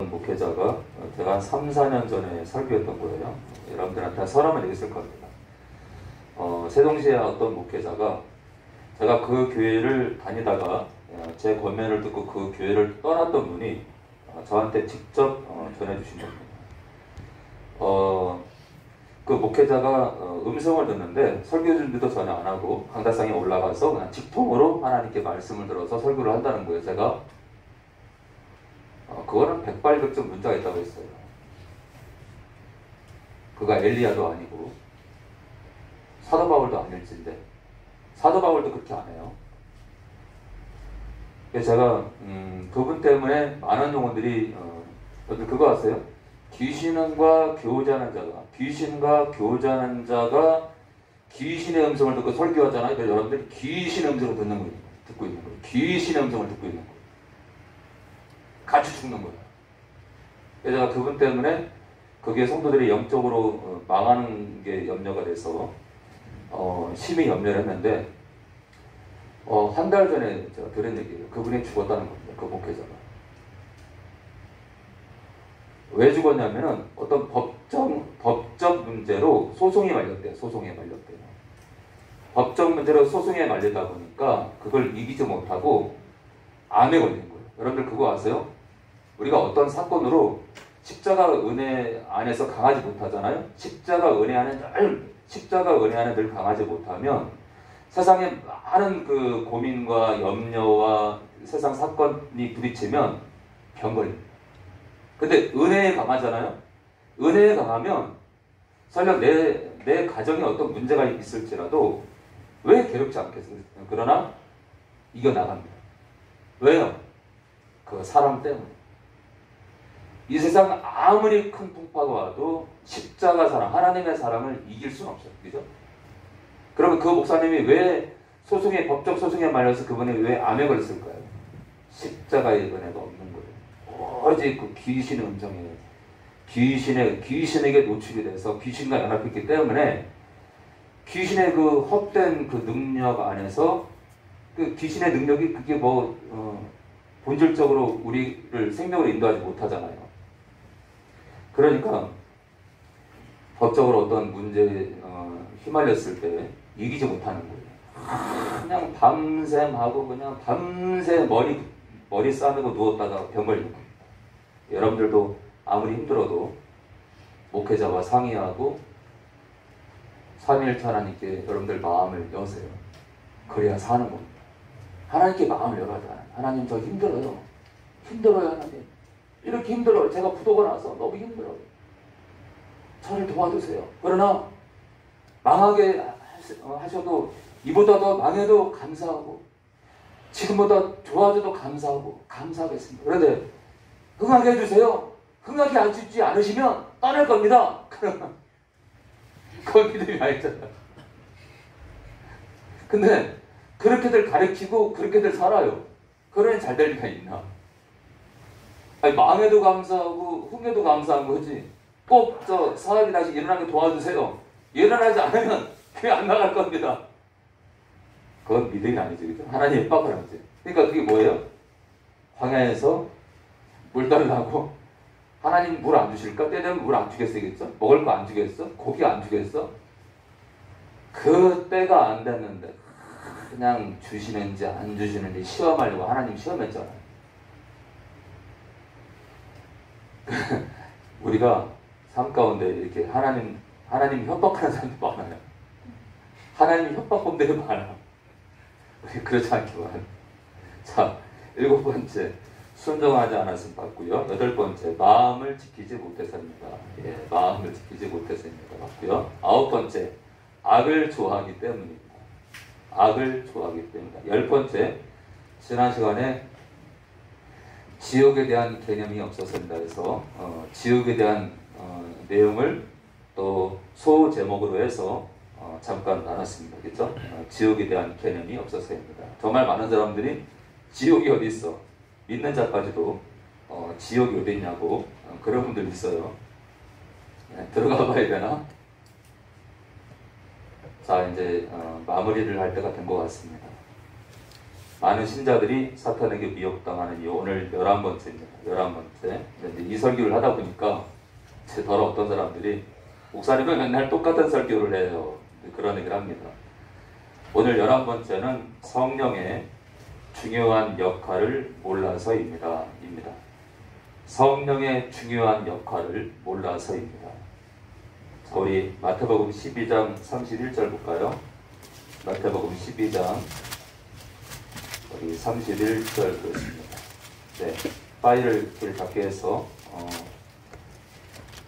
목회자가 제가 한 3, 4년 전에 설교했던 거예요. 여러분들한테 설하면 있을 겁니다. 세동시의 어떤 목회자가 제가 그 교회를 다니다가 제 권면을 듣고 그 교회를 떠났던 분이 저한테 직접 전해주신 겁니다. 그 목회자가 음성을 듣는데 설교 준비도 전혀 안 하고 강다상에 올라가서 그냥 직통으로 하나님께 말씀을 들어서 설교를 한다는 거예요. 제가 그거는 백발백중 문제가 있다고 했어요. 그가 엘리야도 아니고 사도 바울도 아닐진데 사도 바울도 그렇게 안 해요. 그래서 제가 그분 때문에 많은 영혼들이 여러분들 그거 아세요? 귀신과 교제하는 자가 귀신의 음성을 듣고 설교하잖아요. 그래서 여러분들이 귀신의 음성을 듣고 있는 거예요. 귀신의 음성을 듣고 있는 거예요. 같이 죽는 거예요. 그래서 제가 그분 때문에 거기에 성도들이 영적으로 망하는 게 염려가 돼서 심히 염려를 했는데 한 달 전에 제가 들은 얘기예요. 그분이 죽었다는 겁니다. 그 목회자가. 왜 죽었냐면은 어떤 법적 문제로 소송에 말렸대요. 법적 문제로 소송에 말리다 보니까 그걸 이기지 못하고 암에 걸린 거예요. 여러분들 그거 아세요? 우리가 어떤 사건으로 십자가 은혜 안에서 강하지 못하잖아요. 십자가 은혜 안에 늘 강하지 못하면 세상에 많은 그 고민과 염려와 세상 사건이 부딪히면 병 걸립니다. 근데 은혜에 강하잖아요. 은혜에 강하면 설령 내 가정에 어떤 문제가 있을지라도 왜 괴롭지 않겠어요? 그러나 이겨나갑니다. 왜요? 그 사람 때문에. 이 세상 아무리 큰 풍파가 와도 십자가 사랑, 하나님의 사랑을 이길 수는 없어요. 그죠? 그러면 그 목사님이 왜 법적 소송에 말려서 그분이 왜 암에 걸렸을까요? 십자가의 은혜가 없는 거예요. 오직 그 귀신의 음성에 귀신에게 노출이 돼서 귀신과 연합했기 때문에 귀신의 그 헛된 그 능력 안에서 그 귀신의 능력이 그게 본질적으로 우리를 생명으로 인도하지 못하잖아요. 그러니까 법적으로 어떤 문제에 휘말렸을 때 이기지 못하는 거예요. 그냥 밤새 머리 싸매고 누웠다가 병 걸리는 거예요. 여러분들도 아무리 힘들어도 목회자와 상의하고 삼위일체 하나님께 여러분들 마음을 여세요. 그래야 사는 겁니다. 하나님께 마음을 열어야 돼요. 하나님 저 힘들어요. 하나님. 이렇게 힘들어요. 제가 부도가 나서 너무 힘들어요. 저를 도와주세요. 그러나 망하게 하셔도 이보다 더 망해도 감사하고 지금보다 좋아져도 감사하겠습니다. 그런데 흥하게 해주세요. 흥하게 해주지 않으시면 떠날 겁니다. 그건 믿음이 아니잖아요. 근데 그렇게들 가르치고 그렇게들 살아요. 그러니 잘 될 리가 있나? 아니, 망해도 감사하고 흥해도 감사한 거지. 꼭 사업이 다시 일어나게 도와주세요. 일어나지 않으면 교회 안 나갈 겁니다. 그건 믿음이 아니지, 그죠? 하나님 협박을 하지. 그러니까 그게 뭐예요? 광야에서 물 달라고 하나님 물 안 주실까? 때 되면 물 안 주겠어겠죠? 먹을 거 안 주겠어? 고기 안 주겠어? 그 때가 안 됐는데 그냥 주시는지 안 주시는지 시험하려고 하나님 시험했잖아요. 우리가 삶 가운데 이렇게 하나님 협박하는 사람도 많아요. 하나님 협박범들이 많아요. 우리 그렇지 않게 말해요. 자, 7번째 순종하지 않았음 받고요. 8번째 마음을 지키지 못해서입니다. 마음을 지키지 못해서입니다. 맞고요. 9번째 악을 좋아하기 때문입니다. 10번째 지난 시간에 지옥에 대한 개념이 없었습니다. 그래서 지옥에 대한 내용을 또 소제목으로 해서 잠깐 나눴습니다. 그렇죠? 지옥에 대한 개념이 없었습니다. 정말 많은 사람들이 지옥이 어디 있어? 믿는 자까지도 지옥이 어디 있냐고 그런 분들 있어요. 들어가 봐야 되나? 자, 이제 마무리를 할 때가 된 것 같습니다. 많은 신자들이 사탄에게 미혹당하는 이유, 오늘 11번째입니다. 11번째. 근데 이 설교를 하다 보니까 제 더러 어떤 사람들이 목사님은 맨날 똑같은 설교를 해요. 그런 얘기를 합니다. 오늘 11번째는 성령의 중요한 역할을 몰라서입니다. 성령의 중요한 역할을 몰라서입니다. 자, 우리 마태복음 12장 31절 볼까요? 마태복음 12장 우리 31절 보겠습니다. 네, 파일을 길 작게 해서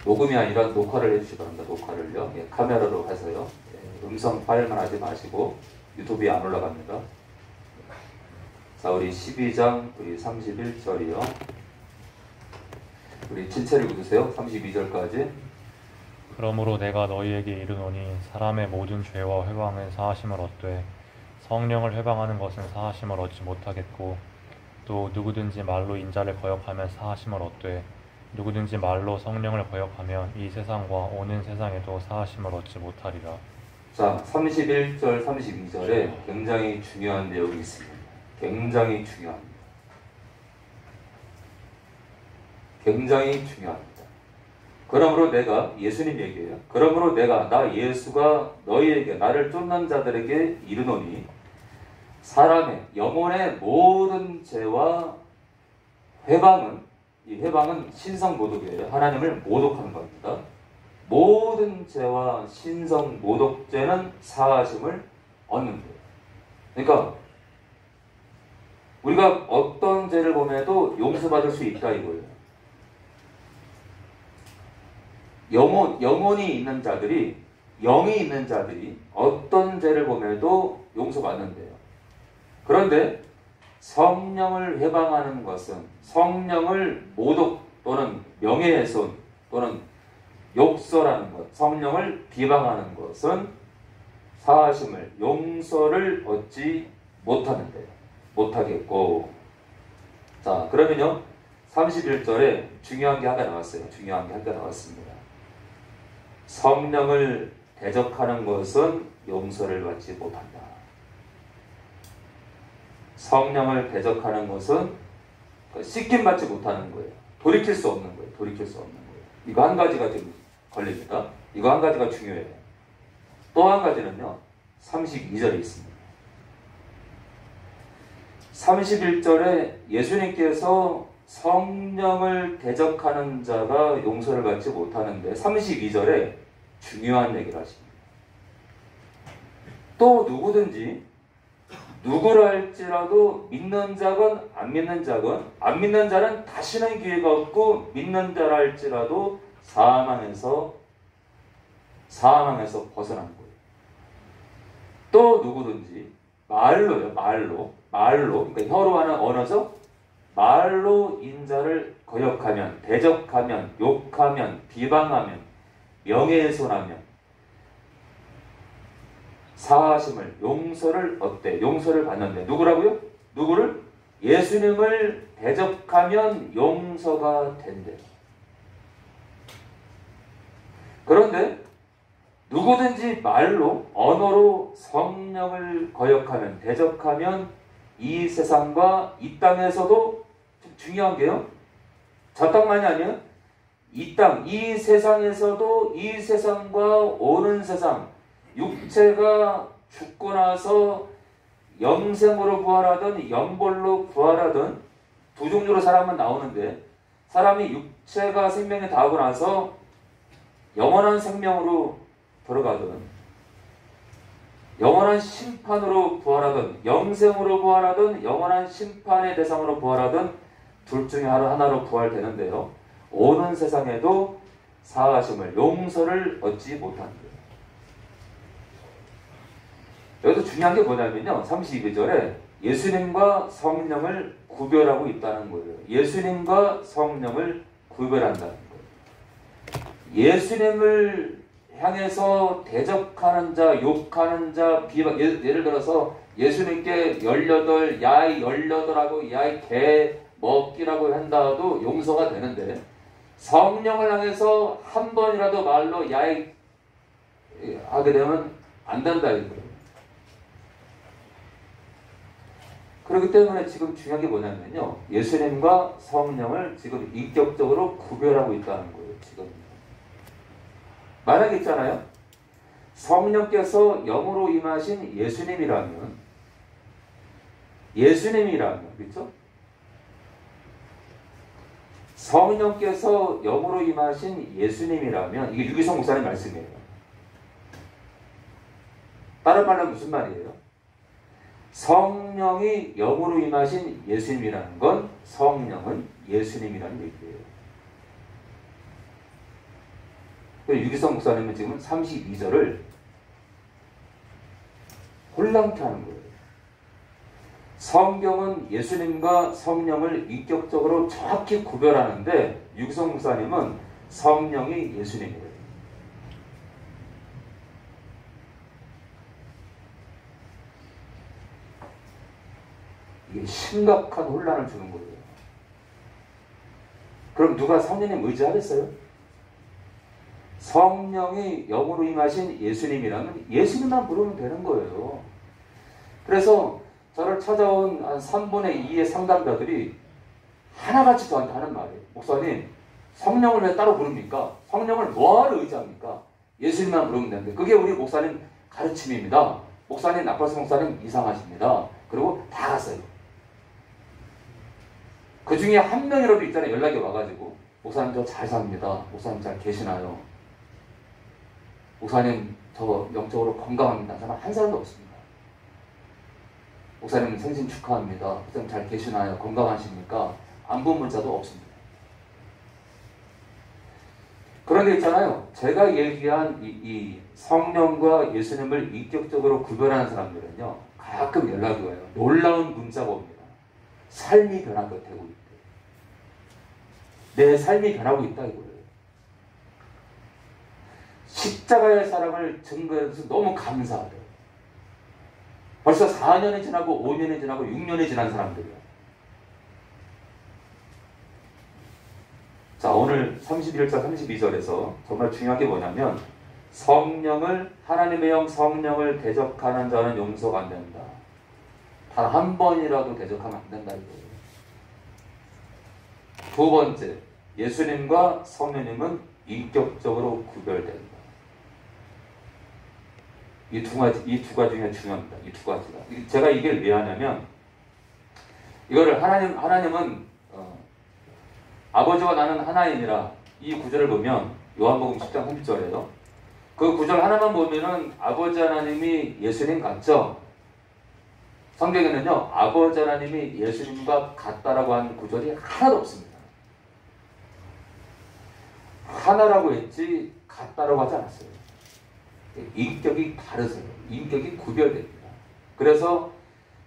녹음이 아니라 녹화를 해주시기 바랍니다. 녹화를요. 예, 카메라로 해서요. 예, 음성 파일만 하지 마시고 유튜브에 안 올라갑니다. 자, 우리 12장 우리 31절이요. 우리 친체를 읽으세요. 32절까지. 그러므로 내가 너희에게 이르노니 사람의 모든 죄와 회방은 사하심을 얻되 성령을 회방하는 것은 사하심을 얻지 못하겠고 또 누구든지 말로 인자를 거역하면 사하심을 얻되 누구든지 말로 성령을 거역하면 이 세상과 오는 세상에도 사하심을 얻지 못하리라. 자, 31절 32절에 굉장히 중요한 내용이 있습니다. 굉장히 중요합니다. 굉장히 중요합니다. 그러므로 내가, 예수님 얘기예요. 그러므로 내가, 나 예수가 너희에게, 나를 쫓는 자들에게 이르노니 사람의 영혼의 모든 죄와 회방은, 이 회방은 신성 모독이에요. 하나님을 모독하는 겁니다. 모든 죄와 신성 모독죄는 사하심을 얻는데요. 그러니까 우리가 어떤 죄를 범해도 용서받을 수 있다 이거예요. 영혼이 있는 자들이, 영이 있는 자들이 어떤 죄를 범해도 용서받는데요. 그런데 성령을 회방하는 것은, 성령을 모독 또는 명예훼손 또는 욕설하는 것, 성령을 비방하는 것은 사하심을, 용서를 얻지 못하는데요. 못하겠고. 자, 그러면요 31절에 중요한 게 하나 나왔어요. 중요한 게 하나 나왔습니다. 성령을 대적하는 것은 용서를 받지 못한다. 성령을 대적하는 것은 씻김 받지 못하는 거예요. 돌이킬 수 없는 거예요. 돌이킬 수 없는 거예요. 이거 한 가지가 좀 걸립니다. 이거 한 가지가 중요해요. 또 한 가지는요 32절에 있습니다. 31절에 예수님께서 성령을 대적하는 자가 용서를 받지 못하는데 32절에 중요한 얘기를 하십니다. 또 누구든지 누구라 할지라도 믿는 자건 안 믿는 자건, 안 믿는 자는 다시는 기회가 없고 믿는 자라 할지라도 사망에서 벗어난 거예요. 또 누구든지 말로요, 말로 그러니까 혀로 하는 언어죠. 말로 인자를 거역하면, 대적하면, 욕하면, 비방하면, 명예훼손하면 사하심을, 용서를 얻대. 용서를 받는데 누구라고요? 누구를? 예수님을 대적하면 용서가 된대. 그런데 누구든지 말로, 언어로 성령을 거역하면, 대적하면 이 세상과 이 땅에서도, 중요한 게요, 저 땅만이 아니에요. 이 땅, 이 세상에서도 이 세상과 오는 세상, 육체가 죽고 나서 영생으로 부활하든 영벌로 부활하든 두 종류로 사람은 나오는데, 사람이 육체가 생명이 다하고 나서 영원한 생명으로 들어가든 영원한 심판으로 부활하든 영생으로 부활하든 영원한 심판의 대상으로 부활하든 둘 중에 하나로 부활되는데요. 오는 세상에도 사하심을, 용서를 얻지 못한대요. 여기서 중요한 게 뭐냐면요 32절에 예수님과 성령을 구별하고 있다는 거예요. 예수님과 성령을 구별한다는 거예요. 예수님을 향해서 대적하는 자, 욕하는 자, 비방, 예를 들어서 예수님께 18, 야이 18하고 야이 개 먹기라고 한다도 용서가 되는데, 성령을 향해서 한 번이라도 말로 야이 하게 되면 안 된다 이거예요. 그렇기 때문에 지금 중요한 게 뭐냐면요. 예수님과 성령을 지금 인격적으로 구별하고 있다는 거예요. 지금. 만약에 있잖아요. 성령께서 영으로 임하신 예수님이라면, 그렇죠? 성령께서 영으로 임하신 예수님이라면, 이게 유기성 목사님 말씀이에요. 다른 말로 무슨 말이에요? 성령이 영으로 임하신 예수님이라는 건 성령은 예수님이라는 얘기예요. 유기성 목사님은 지금 32절을 혼란케 하는 거예요. 성경은 예수님과 성령을 인격적으로 정확히 구별하는데 유기성 목사님은 성령이 예수님이래요. 이게 심각한 혼란을 주는 거예요. 그럼 누가 성령님 의지하겠어요? 성령이 영으로 임하신 예수님이라면 예수님만 부르면 되는 거예요. 그래서 저를 찾아온 한 3분의 2의 상담자들이 하나같이 저한테 하는 말이에요. 목사님, 성령을 왜 따로 부릅니까? 성령을 뭐하러 의지합니까? 예수님만 부르면 되는데 그게 우리 목사님 가르침입니다. 목사님, 나팔수 목사님 이상하십니다. 그리고 다 갔어요. 그 중에 한 명이라도 있잖아요. 연락이 와가지고 목사님 저 잘 삽니다. 목사님 잘 계시나요? 목사님 저 영적으로 건강합니다. 저는 한 사람도 없습니다. 목사님 생신 축하합니다. 목사님 잘 계시나요? 건강하십니까? 안부 문자도 없습니다. 그런데 있잖아요. 제가 얘기한 이 성령과 예수님을 인격적으로 구별하는 사람들은요. 가끔 연락이 와요. 놀라운 문자가 옵니다. 삶이 변화가 되고 있대. 내 삶이 변하고 있다 이거예요. 십자가의 사랑을 증거해서 너무 감사하대요. 벌써 4년이 지나고 5년이 지나고 6년이 지난 사람들이에요. 자, 오늘 31절 32절에서 정말 중요한 게 뭐냐면 성령을 하나님의 영 성령을 대적하는 자는 용서가 안 된다. 단 한 번이라도 대적하면 안 된다 이거예요. 두 번째, 예수님과 성령님은 인격적으로 구별된다. 이 두 가지 중에 중요합니다. 이 두 가지가. 제가 이걸 왜 하냐면, 이거를 하나님은, 아버지와 나는 하나이니라. 이 구절을 보면, 요한복음 10장 30절에요. 그 구절 하나만 보면은 아버지 하나님이 예수님 같죠? 성경에는요, 아버지 하나님이 예수님과 같다라고 하는 구절이 하나도 없습니다. 하나라고 했지, 같다라고 하지 않았어요. 인격이 다르세요. 인격이 구별됩니다. 그래서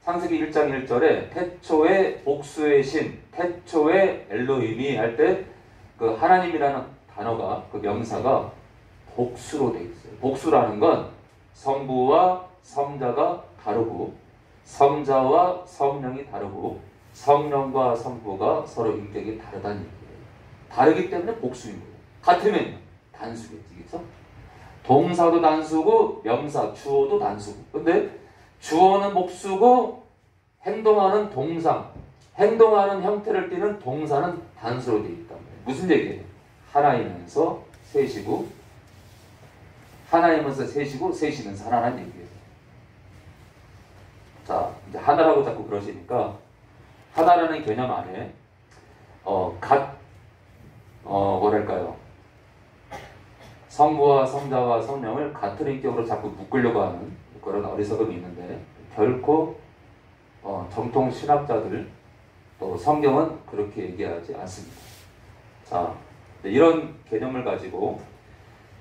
창세기 1장 1절에 태초에 복수의 신, 태초에 엘로힘이 할 때 그 하나님이라는 단어가, 그 명사가 복수로 되어 있어요. 복수라는 건 성부와 성자가 다르고 성자와 성령이 다르고 성령과 성부가 서로 인격이 다르다는 얘기예요. 다르기 때문에 복수인 거예요. 같으면 단수겠지, 그렇죠? 동사도 단수고 명사, 주어도 단수고. 근데 주어는 복수고 행동하는 동상, 행동하는 형태를 띠는 동사는 단수로 되어 있단 말이에요. 무슨 얘기예요? 하나이면서 셋이고 하나이면서 셋이고 셋이면서 하나라는 얘기예요. 자, 이제 하나라고 자꾸 그러시니까 하나라는 개념 안에 뭐랄까요? 성부와 성자와 성령을 같은 인격으로 자꾸 묶으려고 하는 그런 어리석음이 있는데 결코 정통 신학자들 또 성경은 그렇게 얘기하지 않습니다. 자, 이런 개념을 가지고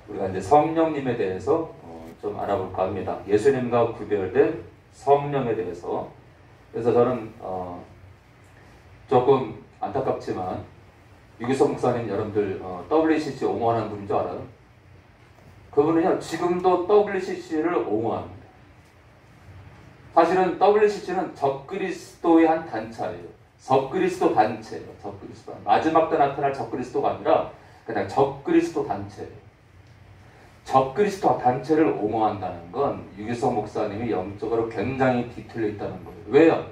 우리가 이제 성령님에 대해서 좀 알아볼까 합니다. 예수님과 구별된 성령에 대해서. 그래서 저는 조금 안타깝지만 유기성 목사님 여러분들 WCC 옹호하는 분인 줄 알아요? 그분은요 지금도 WCC를 옹호합니다. 사실은 WCC는 적그리스도의 한 단체예요. 적그리스도 단체예요. 적그리스도. 마지막 때 나타날 적그리스도가 아니라 그냥 적그리스도 단체예요. 적그리스도 단체를 옹호한다는 건 유기성 목사님이 영적으로 굉장히 뒤틀려 있다는 거예요. 왜요?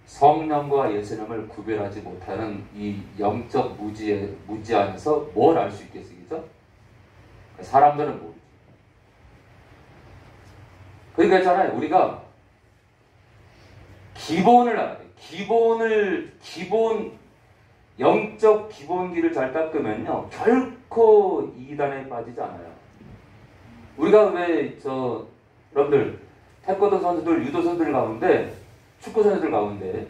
성령과 예수님을 구별하지 못하는 이 영적 무지 안에서 뭘 알 수 있겠습니까? 사람들은 모르죠. 그러니까 있잖아요. 우리가 기본을 알아야 돼요. 영적 기본기를 잘 닦으면요. 결코 이단에 빠지지 않아요. 우리가 여러분들, 태권도 선수들, 유도 선수들 가운데, 축구 선수들 가운데,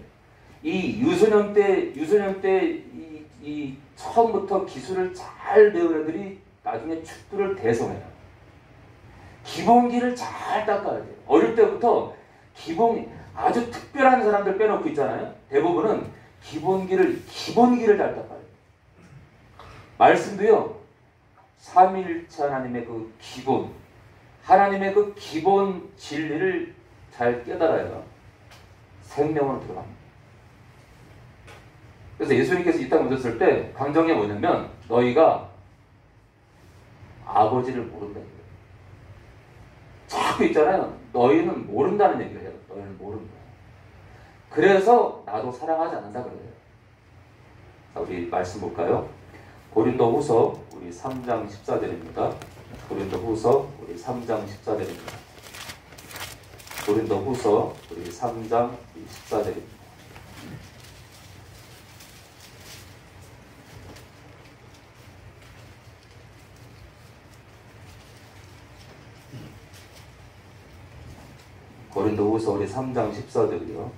이 유소년 때 이 처음부터 기술을 잘 배운 애들이 나중에 축구를 대성해요. 기본기를 잘 닦아야 돼요. 어릴 때부터 아주 특별한 사람들 빼놓고 있잖아요. 대부분은 기본기를 잘 닦아야 돼요. 말씀도요. 삼위일체 하나님의 그 기본, 하나님의 그 기본 진리를 잘 깨달아야 생명으로 들어갑니다. 그래서 예수님께서 이 땅에 오셨을 때 강정이 뭐냐면 너희가 아버지를 모른다. 자꾸 있잖아요. 너희는 모른다는 얘기를 해요. 너희는 모른다. 그래서 나도 사랑하지 않는다 그래요. 자, 우리 말씀 볼까요? 고린도후서 우리 3장 14절입니다. 고린도후서 우리 3장 14절입니다. 고린도후서 우리 3장 14절입니다. 고린도후서 우리 3장 14절이요.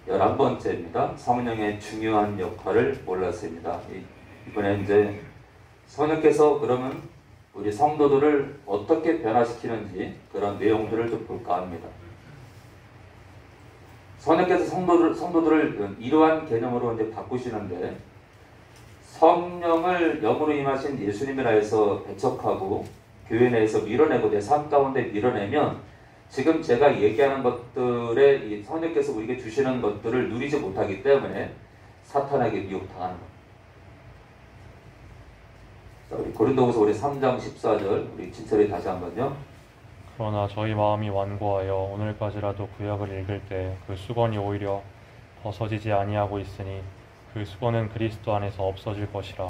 11번째입니다. 성령의 중요한 역할을 몰랐습니다. 이번에 이제 성령께서 그러면 우리 성도들을 어떻게 변화시키는지 그런 내용들을 좀 볼까 합니다. 성령께서 성도들을 이러한 개념으로 이제 바꾸시는데 성령을 영으로 임하신 예수님이라 해서 배척하고 교회 내에서 밀어내고 내 삶 가운데 밀어내면 지금 제가 얘기하는 것들에 이 성령께서 우리에게 주시는 것들을 누리지 못하기 때문에 사탄에게 미혹당하는 겁니다. 자, 우리 고린도후서 우리 3장 14절 우리 진철이 다시 한번요. 그러나 저희 마음이 완고하여 오늘까지라도 구약을 읽을 때 그 수건이 오히려 벗어지지 아니하고 있으니 그 수건은 그리스도 안에서 없어질 것이라.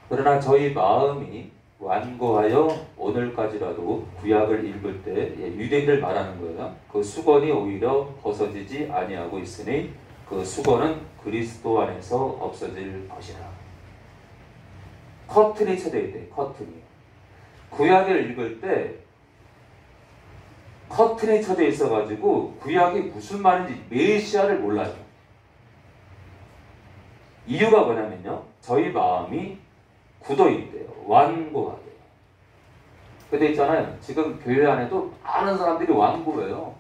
그러나 저희 마음이 완고하여 오늘까지라도 구약을 읽을 때 유대인들 말하는 거예요. 그 수건이 오히려 벗어지지 아니하고 있으니 그 수건은 그리스도 안에서 없어질 것이라. 커튼이 쳐져 있대. 커튼이. 구약을 읽을 때 커튼이 쳐져 있어가지고 구약이 무슨 말인지 메시아를 몰라요. 이유가 뭐냐면요. 저희 마음이 굳어있대요. 완고하대요. 근데 있잖아요. 지금 교회 안에도 많은 사람들이 완고해요.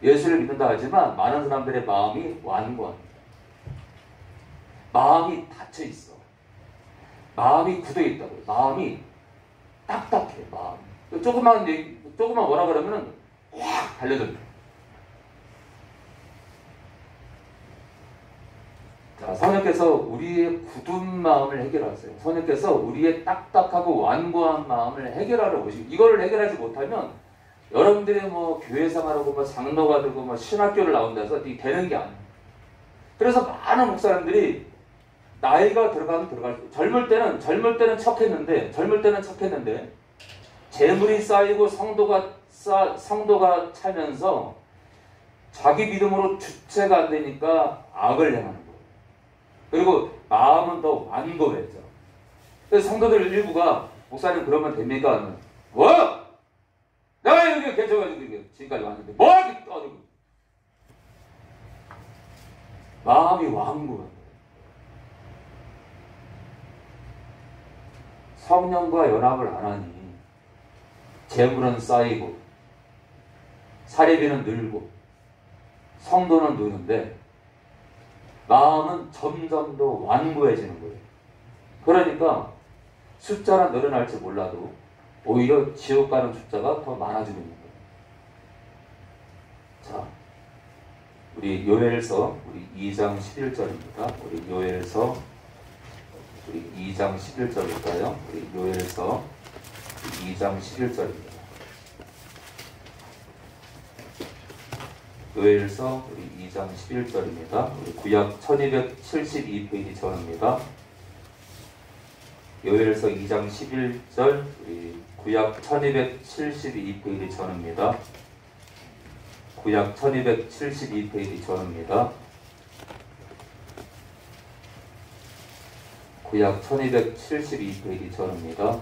예수를 믿는다 하지만 많은 사람들의 마음이 완고합니다. 마음이 닫혀있어. 마음이 굳어있다고요. 마음이 딱딱해. 마음. 조금만 뭐라 그러면은 확 달려듭니다. 자, 성령께서 우리의 굳은 마음을 해결하세요. 성령께서 우리의 딱딱하고 완고한 마음을 해결하러 오시고 이거를 해결하지 못하면 여러분들이 뭐 교회 생활하고 뭐 장로가 되고 뭐 신학교를 나온다서 되는 게 아니에요. 그래서 많은 목사님들이 나이가 들어갈수록 젊을 때는 척했는데 재물이 쌓이고 성도가 차면서 자기 믿음으로 주체가 안 되니까 악을 행하는 거예요. 그리고 마음은 더 완고해져. 그래서 성도들 일부가 목사님 그러면 됩니까? 뭐? 내가 여기 괜찮아가지고 지금까지 왔는데 뭐 이렇게 떠들고 마음이 완고해. 성령과 연합을 안 하니 재물은 쌓이고 사례비는 늘고 성도는 느는데 마음은 점점 더 완고해지는 거예요. 그러니까 숫자는 늘어날지 몰라도 오히려 지옥 가는 숫자가 더 많아지고 있는 거예요. 자, 우리 요엘서 우리 2장 11절입니다. 우리 요엘서 우리 2장 11절일까요? 우리 요엘서 2장 11절입니다. 요엘서 우리 2장 11절입니다. 우리 구약 1272페이지 전입니다. 요엘서 2장 11절 우리 구약 1272페이지 전입니다. 구약 1272페이지 전입니다. 구약 1272페이지 전입니다.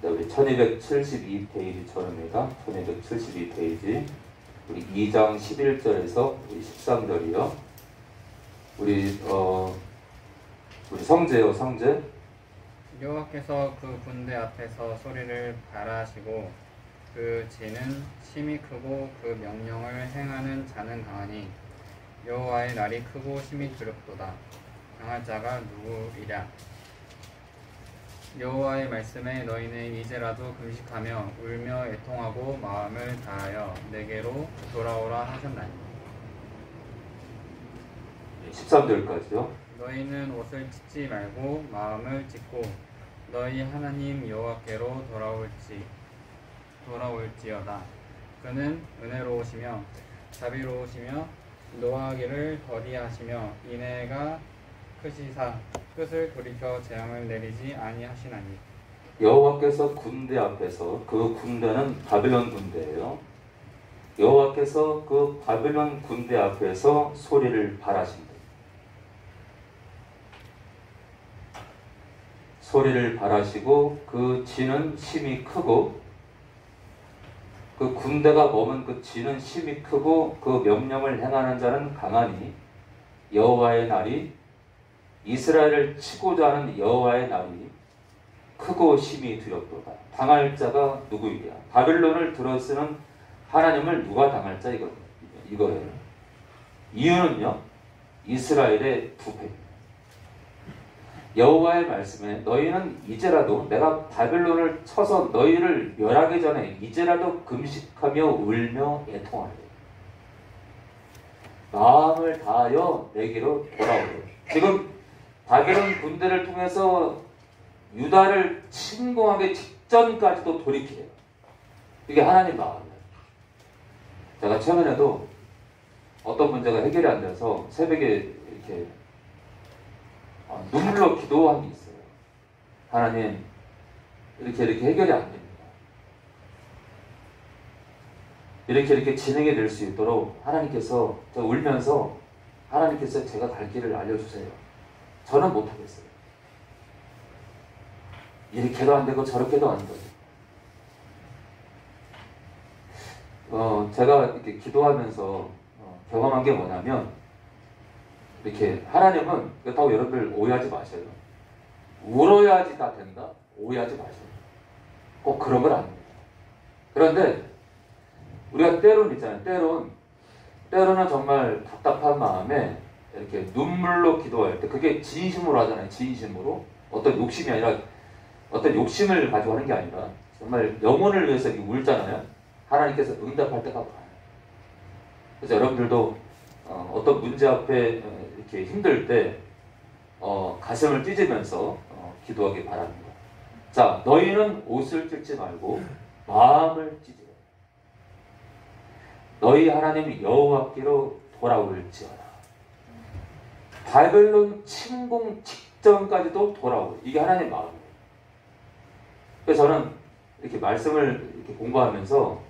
네, 우리 1272페이지 전입니다. 1272페이지 우리 2장 11절에서 우리 13절이요. 우리 성제요, 성제. 여호와께서 그 군대 앞에서 소리를 발하시고 그 진은 심히 크고 그 명령을 행하는 자는 강하니 여호와의 날이 크고 심히 두렵도다. 강할 자가 누구이랴. 여호와의 말씀에 너희는 이제라도 금식하며 울며 애통하고 마음을 다하여 내게로 돌아오라 하셨나니 13절까지요. 너희는 옷을 찢지 말고 마음을 찢고 너희 하나님 여호와께로 돌아올지어다. 그는 은혜로우시며 자비로우시며 노하기를 더디하시며 인애가 크시사 끝을 돌이켜 재앙을 내리지 아니하시나니. 여호와께서 군대 앞에서, 그 군대는 바벨론 군대예요. 여호와께서 그 바벨론 군대 앞에서 소리를 발하신다. 소리를 발하시고 그 진은 심히 크고, 그 군대가 머문 그 진은 심히 크고 그 명령을 행하는 자는 강하니 여호와의 날이, 이스라엘을 치고자 하는 여호와의 날이 크고 심히 두렵도다. 당할 자가 누구이랴. 바벨론을 들어쓰는 하나님을 누가 당할 자 이거예요. 이유는요, 이스라엘의 부패입니다. 여호와의 말씀에 너희는 이제라도 내가 바벨론을 쳐서 너희를 멸하기 전에 이제라도 금식하며 울며 애통하래. 마음을 다하여 내게로 돌아오래. 지금 바벨론 군대를 통해서 유다를 침공하기 직전까지도 돌이키래요. 이게 하나님 마음이에요. 제가 최근에도 어떤 문제가 해결이 안 돼서 새벽에 이렇게 눈물로 기도한 게 있어요. 하나님, 이렇게 해결이 안 됩니다. 이렇게 진행이 될 수 있도록 하나님께서, 제가 울면서 하나님께서 제가 갈 길을 알려주세요. 저는 못하겠어요. 이렇게도 안 되고 저렇게도 안 되고. 제가 이렇게 기도하면서 경험한 게 뭐냐면, 이렇게 하나님은, 그렇다고 여러분들 오해하지 마셔요. 울어야지 다 된다? 오해하지 마셔요. 꼭 그런 건 아닙니다. 그런데 우리가 때론 있잖아요. 때로는 정말 답답한 마음에 이렇게 눈물로 기도할 때, 그게 진심으로 하잖아요. 진심으로. 어떤 욕심이 아니라, 어떤 욕심을 가지고 하는 게 아니라 정말 영혼을 위해서 이렇게 울잖아요. 하나님께서 응답할 때가 많아요. 그래서 여러분들도 어떤 문제 앞에 이렇게 힘들 때 가슴을 찢으면서 기도하기 바랍니다. 자, 너희는 옷을 찢지 말고 마음을 찢으라. 너희 하나님 여호와께로 돌아올지어다. 바벨론 침공 직전까지도 돌아오고, 이게 하나님 마음이에요. 그래서 저는 이렇게 말씀을 이렇게 공부하면서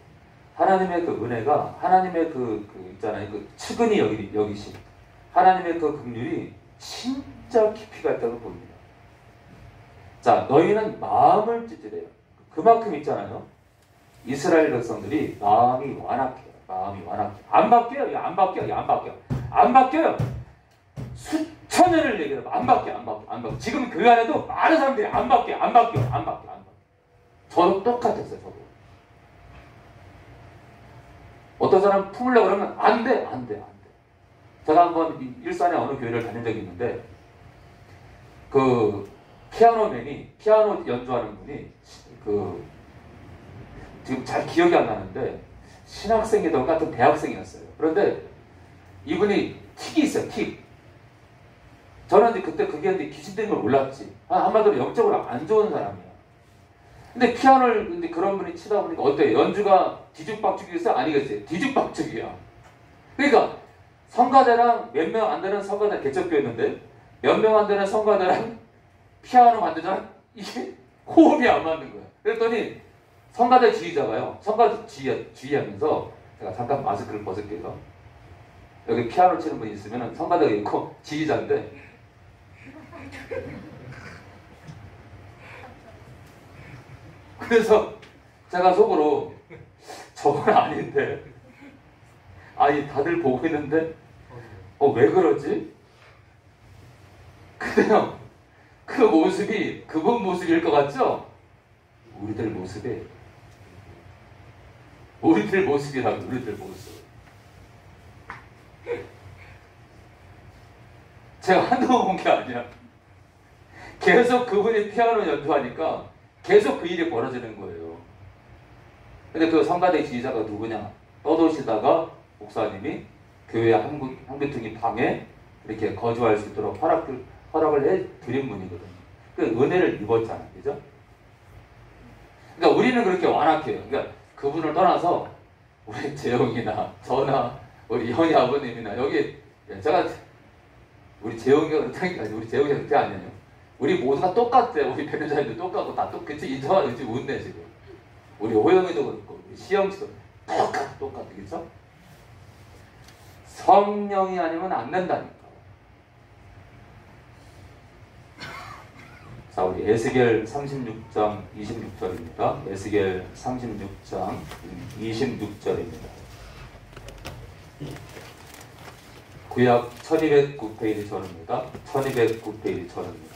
하나님의 그 은혜가, 하나님의 있잖아요. 그 측은히 여기신 하나님의 그 긍휼이 진짜 깊이가 있다고 봅니다. 자, 너희는 마음을 찢으래요. 그만큼 있잖아요. 이스라엘 백성들이 마음이 완악해요. 마음이 완악해요. 안 바뀌어요. 안 바뀌어요. 안 바뀌어요. 수천 년을 얘기해도 안 바뀌어. 지금 그 안에도 많은 사람들이 안 바뀌어. 저도 똑같았어요. 저도. 어떤 사람 품으려고 그러면 안 돼. 제가 한번 일산에 어느 교회를 다닌 적이 있는데, 그 피아노맨이, 피아노 연주하는 분이 지금 잘 기억이 안 나는데 신학생이던 같은 대학생이었어요. 그런데 이분이 틱이 있어요. 틱. 저는 이제 그때 그게 이제 귀신된 걸 몰랐지. 한마디로 영적으로 안 좋은 사람이야. 근데 피아노를 근데 그런 분이 치다 보니까 어때요? 연주가 뒤죽박죽이겠어요? 아니겠어요? 뒤죽박죽이야. 그러니까 성가대랑 몇 명 안 되는 성가대 개척교였는데 몇 명 안 되는 성가대랑 피아노 만들자 이게 호흡이 안 맞는 거야. 그랬더니 성가대 지휘자가요. 성가대 지휘하면서 제가 잠깐 마스크를 벗을게요. 여기 피아노 치는 분이 있으면 성가대가 있고 지휘자인데 그래서 제가 속으로 저건 아닌데 아니 다들 보고 있는데 왜 그러지? 근데요 그 모습이 그분 모습일 것 같죠? 우리들 모습이라고 우리들 모습. 제가 한두 번 본 게 아니야. 계속 그분이 피아노 연주하니까 계속 그 일이 벌어지는 거예요. 근데 그 성가대 지휘자가 누구냐? 떠도시다가 목사님이 교회 한귀퉁이 방에 이렇게 거주할 수 있도록 허락을 해드린 분이거든요. 그 은혜를 입었잖아요. 그죠? 그러니까 우리는 그렇게 완악해요. 그러니까 그분을 떠나서 우리 재영이나 저나 우리 현이 아버님이나 여기 제가 우리 재영이가 그렇다는 게 아니에요. 우리 재영이가 그렇게 아니에요. 우리 모두가 똑같대. 우리 변호사님도 똑같고 다 똑같이 인정하고 지금 웃네 지금. 우리 호영이도 그렇고 우리 시영씨도 똑같아. 그렇죠? 성령이 아니면 안 된다니까. 자, 우리 에스겔 36장 26절입니다. 에스겔 36장 26절입니다. 구약 1209페이지 전입니다. 1209페이지 전입니다.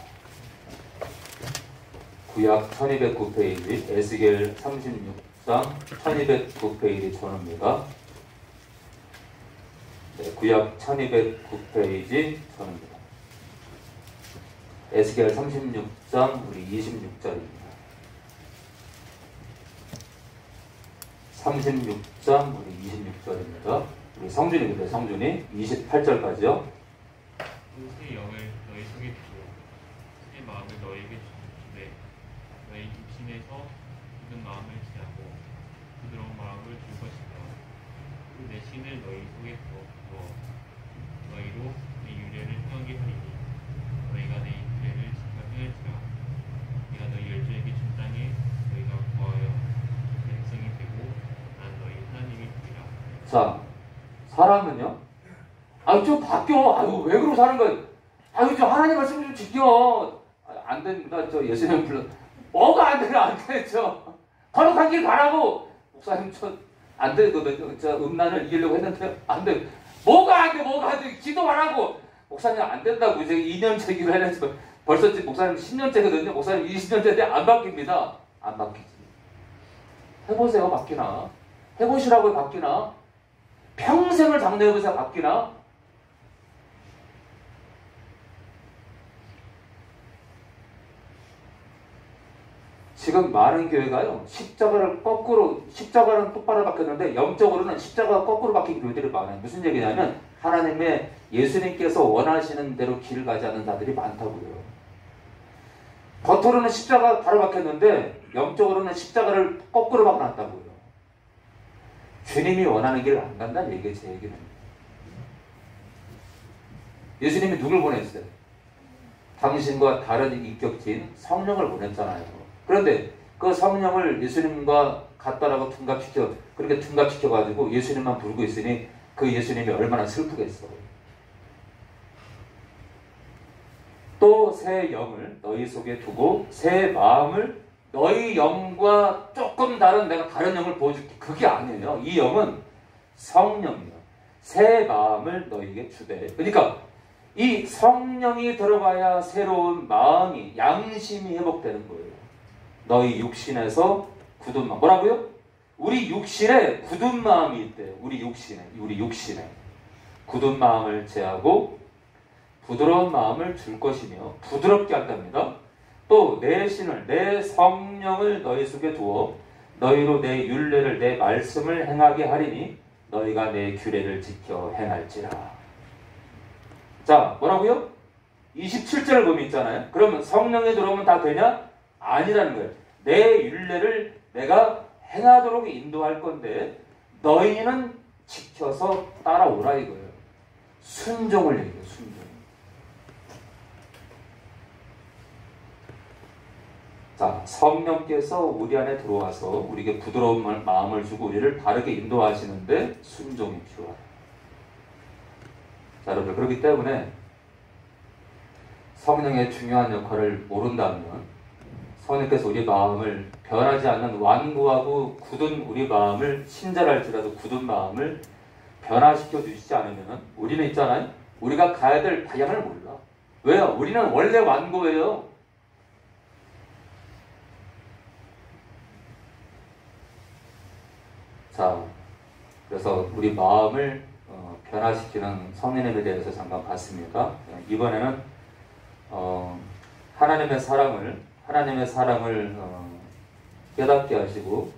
구약 1209페이지 에스겔 36장 1209페이지 전입니다. 네, 구약 1209페이지 전입니다. 에스겔 36장 우리 26절입니다. 36장 우리 26절입니다. 우리 성준입니다. 성준이 28절까지요. 새 영을 너희 속에 두고 새 마음을 너희에게 주되 너희 육신에서 굳은 마음을 취하고 부드러운 마음을 줄 것이다. 내 신을 너희 속에 두어 너희로 내 유례를 행하게 하리니 너희가 내 유례를 지켜 행할지라. 내가 너희 열조에게 준 땅에 너희가 거하여 내 백성이 되고 난 너희 하나님이 되리라. 자, 사람은요? 좀 바뀌어. 왜 그러고 사는 거야? 좀 하나님 말씀 좀 지켜. 안 됩니다. 저 예수님 불러. 뭐가 안 되나? 안 되죠. 거룩한 길 가라고. 목사님, 안 되거든요. 저 음란을 이기려고 했는데, 안 돼. 뭐가 안 돼? 기도하라고. 목사님, 안 된다고. 이제 2년째 기도를 했는데, 벌써 목사님 10년째거든요. 목사님 20년째인데 안 바뀝니다. 안 바뀌지. 해보세요. 바뀌나? 해보시라고 바뀌나? 평생을 장래해보세요. 바뀌나? 지금 많은 교회가요, 십자가는 똑바로 박혔는데, 영적으로는 십자가가 거꾸로 박힌 교회들이 많아요. 무슨 얘기냐면, 하나님의 예수님께서 원하시는 대로 길을 가지 않는 자들이 많다고요. 겉으로는 십자가 바로 박혔는데, 영적으로는 십자가를 거꾸로 박아놨다고요. 주님이 원하는 길을 안 간다는 얘기예요, 제 얘기는. 예수님이 누굴 보냈어요? 당신과 다른 인격체인 성령을 보냈잖아요. 그런데 그 성령을 예수님과 같다라고 그렇게 둔갑시켜가지고 예수님만 부르고 있으니 그 예수님이 얼마나 슬프겠어. 또 새 영을 너희 속에 두고 새 마음을 너희 영과 조금 다른 내가 다른 영을 보여줄게. 그게 아니에요. 이 영은 성령이에요. 새 마음을 너희에게 주되. 그러니까 이 성령이 들어가야 새로운 마음이, 양심이 회복되는 거예요. 너희 육신에서 굳은 마음. 뭐라고요? 우리 육신에 굳은 마음이 있대요. 우리 육신에 굳은 마음을 제하고 부드러운 마음을 줄 것이며 부드럽게 한답니다. 또 내 신을, 내 성령을 너희 속에 두어 너희로 내 율례를, 내 말씀을 행하게 하리니 너희가 내 규례를 지켜 행할지라. 자, 뭐라고요? 27절 보면 있잖아요. 그러면 성령이 들어오면 다 되냐? 아니라는 거예요. 내 율례를 내가 행하도록 인도할 건데 너희는 지켜서 따라오라 이거예요. 순종을 얘기해요. 순종. 자, 성령께서 우리 안에 들어와서 우리에게 부드러운 마음을 주고 우리를 바르게 인도하시는데 순종이 필요하다. 자, 여러분, 그렇기 때문에 성령의 중요한 역할을 모른다면 성령께서 우리 마음을 변하지 않는 완고하고 굳은 우리 마음을 친절할지라도 굳은 마음을 변화시켜 주시지 않으면 우리는 있잖아요. 우리가 가야 될 방향을 몰라. 왜요? 우리는 원래 완고예요. 자, 그래서 우리 마음을 변화시키는 성령님에 대해서 잠깐 봤습니다. 이번에는 하나님의 사랑을 깨닫게 하시고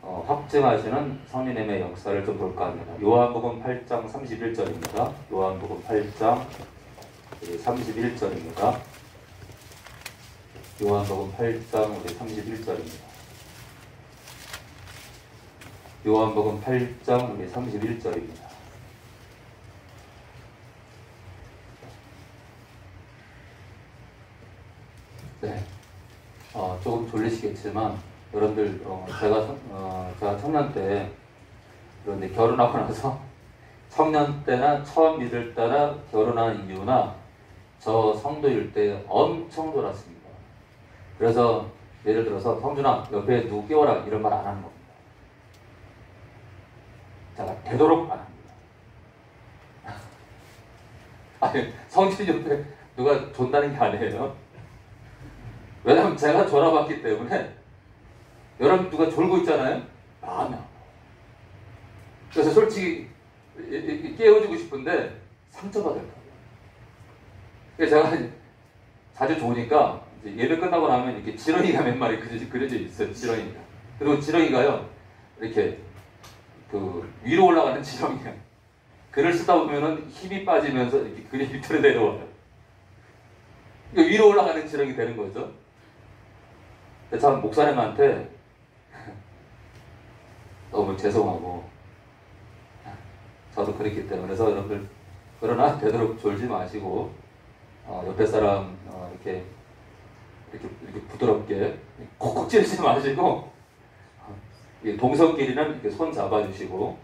확증하시는 성령님의 역사를 좀 볼까 합니다. 요한복음 8장 31절입니다. 요한복음 8장 31절입니다. 요한복음 8장 31절입니다. 요한복음 8장 31절입니다. 네, 조금 졸리시겠지만 여러분들 제가 청년 때 그런데 결혼하고 나서 청년 때나 처음 믿을 때나 결혼한 이유나 저 성도일 때 엄청 돌았습니다. 그래서 예를 들어서 성준아 옆에 누구 끼워라 이런 말 안 하는 겁니다. 제가 되도록 안 합니다. 아니 성준이 옆에 누가 존다는 게 아니에요. 왜냐면 제가 졸아봤기 때문에 여러분 누가 졸고 있잖아요. 마음이 아파요. 그래서 솔직히 깨워주고 싶은데 상처받을까 봐요. 그래서 제가 자주 좋으니까 예배 끝나고 나면 이렇게 지렁이가 몇 마리 그려져 있어요. 지렁이가. 그리고 지렁이가요 이렇게 그 위로 올라가는 지렁이야. 글을 쓰다 보면은 힘이 빠지면서 이렇게 글이 밑으로 내려와요. 그러니까 위로 올라가는 지렁이 되는 거죠. 참 목사님한테 너무 죄송하고 저도 그랬기 때문에 그래서 여러분들 그러나 되도록 졸지 마시고 옆에 사람 이렇게 부드럽게 콕콕 찌르지 마시고 동성끼리는 이렇게 손 잡아주시고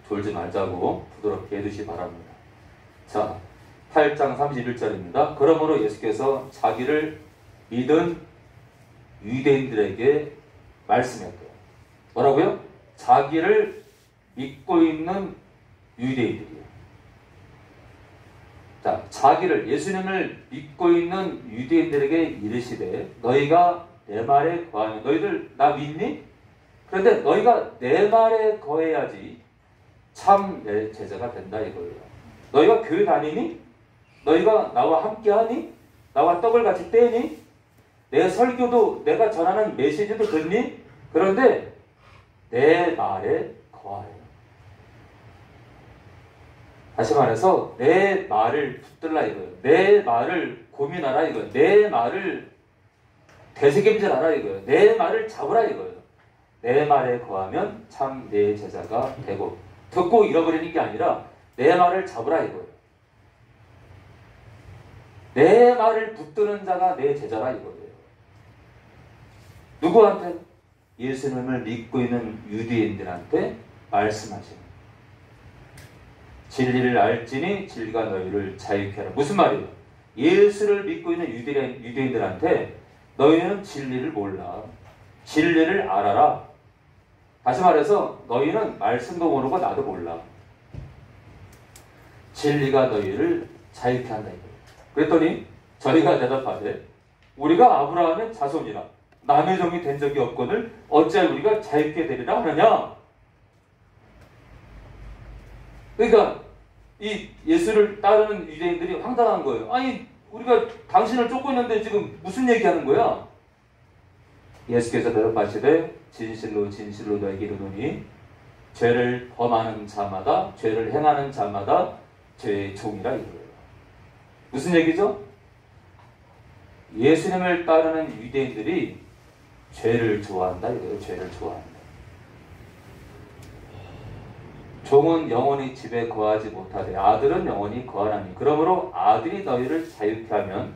졸지 말자고 부드럽게 해주시기 바랍니다. 자, 8장 31절입니다. 그러므로 예수께서 자기를 믿은 유대인들에게 말씀했대요. 뭐라고요? 자기를 믿고 있는 유대인들이에요. 자, 자기를 예수님을 믿고 있는 유대인들에게 이르시되 너희가 내 말에 거하면 너희들 나 믿니? 그런데 너희가 내 말에 거해야지 참 내 제자가 된다 이거예요. 너희가 교회 다니니? 너희가 나와 함께하니? 나와 떡을 같이 떼니? 내 설교도 내가 전하는 메시지도 듣니? 그런데 내 말에 거하래요. 다시 말해서 내 말을 붙들라 이거예요. 내 말을 고민하라 이거예요. 내 말을 되새김질하라 이거예요. 내 말을 잡으라 이거예요. 내 말에 거하면 참 내 제자가 되고 듣고 잃어버리는 게 아니라 내 말을 잡으라 이거예요. 내 말을 붙드는 자가 내 제자라 이거예요. 누구한테? 예수님을 믿고 있는 유대인들한테 말씀하시는 진리를 알지니 진리가 너희를 자유케 하라. 무슨 말이에요? 예수를 믿고 있는 유대인들한테 너희는 진리를 몰라. 진리를 알아라. 다시 말해서 너희는 말씀도 모르고 나도 몰라. 진리가 너희를 자유케 한다 이거예요. 그랬더니 저희가 대답하되 우리가 아브라함의 자손이라 남의 종이 된 적이 없거늘 어찌하여 우리가 자유케 되리라 하느냐. 그러니까 이 예수를 따르는 유대인들이 황당한 거예요. 아니 우리가 당신을 쫓고 있는데 지금 무슨 얘기하는 거야? 예수께서 대답하시되 진실로 너에게 이르노니 죄를 범하는 자마다 죄를 행하는 자마다 죄의 종이라 이거예요. 무슨 얘기죠? 예수님을 따르는 유대인들이 죄를 좋아한다 이거예요. 죄를 좋아한다. 종은 영원히 집에 거하지 못하되 아들은 영원히 거하나니 그러므로 아들이 너희를 자유케 하면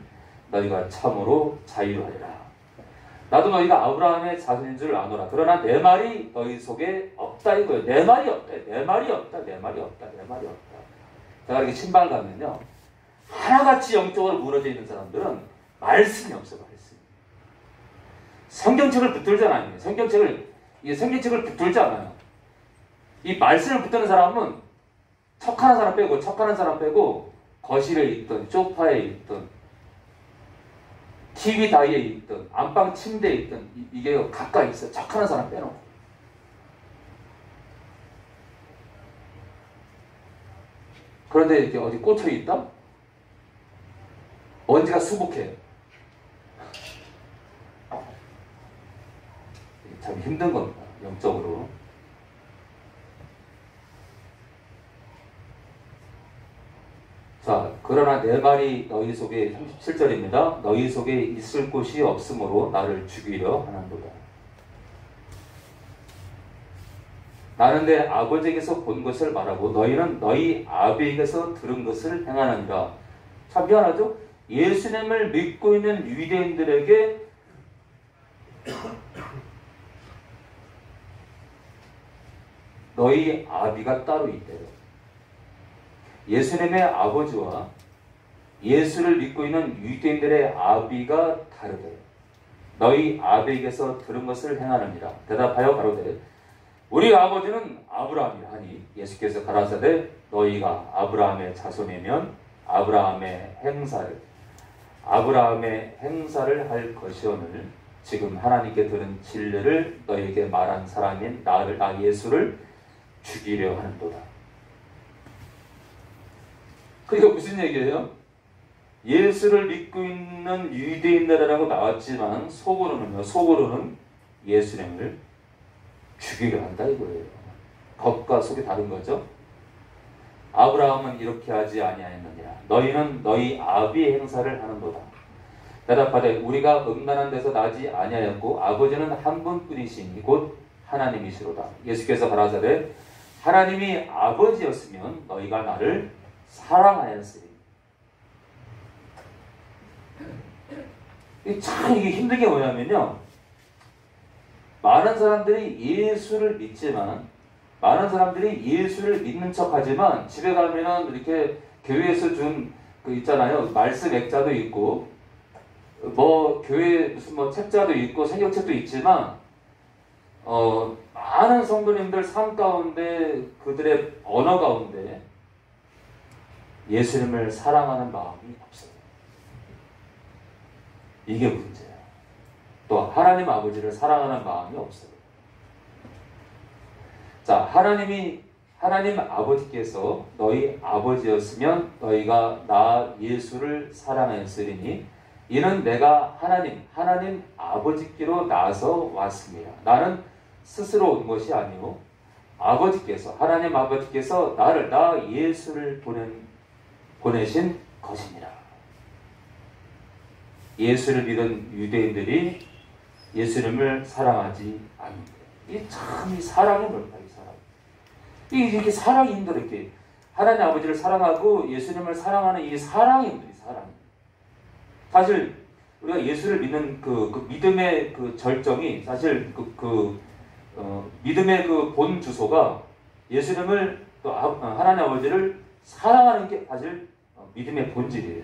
너희가 참으로 자유하리라. 나도 너희가 아브라함의 자손인 줄 아노라. 그러나 내 말이 너희 속에 없다 이거예요. 내 말이 없다. 내 말이 없다. 내 말이 없다. 내 말이 없다. 제가 이렇게 신방 가면요, 하나같이 영적으로 무너져 있는 사람들은 말씀이 없어. 말씀. 성경책을 붙들잖아요. 성경책을 붙들지 않아요. 이 말씀을 붙드는 사람은 척하는 사람 빼고 거실에 있든 소파에 있든 TV 다이에 있든 안방 침대에 있든 이게 가까이 있어요. 척하는 사람 빼놓고. 그런데 이렇게 어디 꽂혀 있다? 먼지가 수북해요. 참 힘든 겁니다. 영적으로. 자, 그러나 내 말이 너희 속에 37절입니다. 너희 속에 있을 곳이 없으므로 나를 죽이려 하는도다. 나는 내 아버지에게서 본 것을 말하고 너희는 너희 아비에게서 들은 것을 행하느니라. 참 미안하죠? 예수님을 믿고 있는 유대인들에게 너희 아비가 따로 있대요. 예수님의 아버지와 예수를 믿고 있는 유대인들의 아비가 다르대요. 너희 아비에게서 들은 것을 행하느니라. 대답하여 가로되 우리 아버지는 아브라함이라 하니 예수께서 가라사대 너희가 아브라함의 자손이면 아브라함의 행사를 할 것이오늘 지금 하나님께 들은 진리를 너희에게 말한 사람인 나 예수를 죽이려 하는도다. 그러니까 무슨 얘기예요? 예수를 믿고 있는 유대인들이라고 나왔지만 속으로는 예수님을 죽이려 한다 이거예요. 겉과 속이 다른 거죠. 아브라함은 이렇게 하지 아니하였느니라. 너희는 너희 아비의 행사를 하는도다. 대답하되 우리가 음란한 데서 나지 아니하였고 아버지는 한 분뿐이시니 곧 하나님이시로다. 예수께서 가라사대 하나님이 아버지였으면 너희가 나를 사랑하였으리. 참 이게 힘든 게 뭐냐면요, 많은 사람들이 예수를 믿는 척하지만 집에 가면은 이렇게 교회에서 준 그 있잖아요, 말씀 액자도 있고 뭐 교회 무슨 뭐 책자도 있고 성경책도 있지만 많은 성도님들 삶 가운데 그들의 언어 가운데 예수님을 사랑하는 마음이 없어요. 이게 문제예요. 또 하나님 아버지를 사랑하는 마음이 없어요. 자, 하나님 아버지께서 너희 아버지였으면 너희가 나 예수를 사랑하였으리니 이는 내가 하나님 아버지께로 나서 왔습니다. 나는 스스로 온 것이 아니오 하나님 아버지께서 나 예수를 보내신 것입니다. 예수를 믿은 유대인들이 예수님을 사랑하지 않는다. 이 사랑이 뭘까? 이 사랑. 이렇게 사랑이 힘들어. 이렇게 하나님 아버지를 사랑하고 예수님을 사랑하는 이 사랑이 힘들어. 사랑. 사실 우리가 예수를 믿는 그 믿음의 그 절정이 사실 믿음의 그 본 주소가 예수님을 또 하나님 아버지를 사랑하는 게 사실 믿음의 본질이에요.